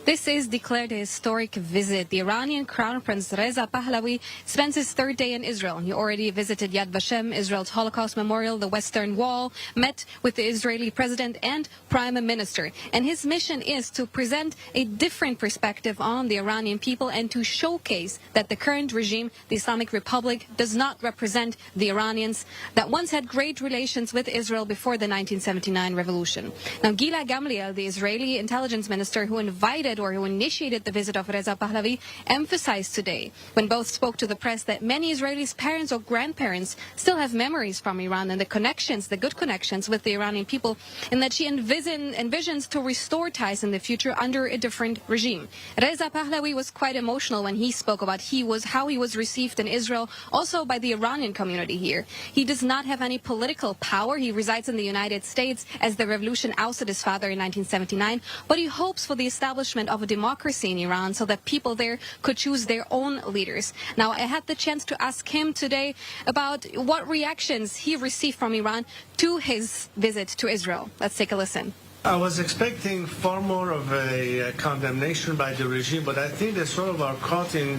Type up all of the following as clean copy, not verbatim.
This is declared a historic visit. The Iranian Crown Prince Reza Pahlavi spends his third day in Israel. He already visited Yad Vashem, Israel's Holocaust Memorial, the Western Wall, met with the Israeli president and prime minister. And his mission is to present a different perspective on the Iranian people and to showcase that the current regime, the Islamic Republic, does not represent the Iranians that once had great relations with Israel before the 1979 revolution. Now, Gila Gamliel, the Israeli intelligence minister who initiated the visit of Reza Pahlavi, emphasized today, when both spoke to the press, that many Israelis' parents or grandparents still have memories from Iran and the good connections with the Iranian people, and that she envisions to restore ties in the future under a different regime. Reza Pahlavi was quite emotional when he spoke about how he was received in Israel, also by the Iranian community here. He does not have any political power. He resides in the United States as the revolution ousted his father in 1979, but he hopes for the establishment of a democracy in Iran so that people there could choose their own leaders. Now, I had the chance to ask him today about what reactions he received from Iran to his visit to Israel. Let's take a listen. I was expecting far more of a condemnation by the regime, but I think they sort of are caught in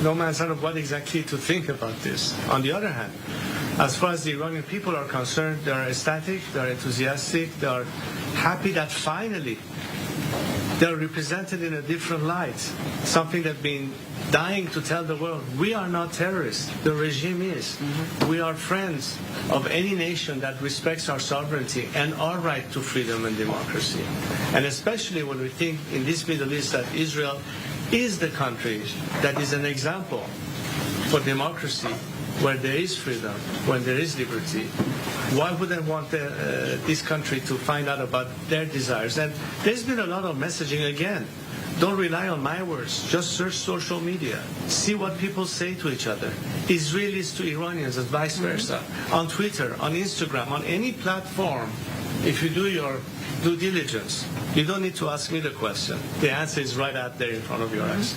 no man's land of what exactly to think about this. On the other hand, as far as the Iranian people are concerned, they are ecstatic, they are enthusiastic, they are happy that finally they are represented in a different light, something they've been dying to tell the world. We are not terrorists. The regime is. We are friends of any nation that respects our sovereignty and our right to freedom and democracy. And especially when we think in this Middle East that Israel is the country that is an example for democracy, where there is freedom, when there is liberty. Why would I want this country to find out about their desires? And there's been a lot of messaging again. Don't rely on my words. Just search social media. See what people say to each other. Israelis to Iranians and vice versa. On Twitter, on Instagram, on any platform, if you do your due diligence, you don't need to ask me the question. The answer is right out there in front of your eyes.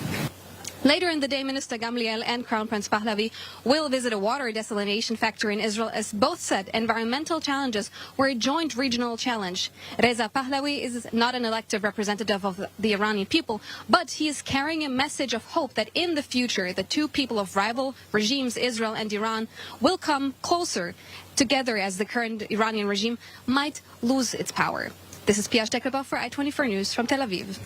Later in the day, Minister Gamliel and Crown Prince Pahlavi will visit a water desalination factory in Israel, as both said environmental challenges were a joint regional challenge. Reza Pahlavi is not an elected representative of the Iranian people, but he is carrying a message of hope that in the future, the two people of rival regimes, Israel and Iran, will come closer together as the current Iranian regime might lose its power. This is Pia Stekelbach for I-24 News from Tel Aviv.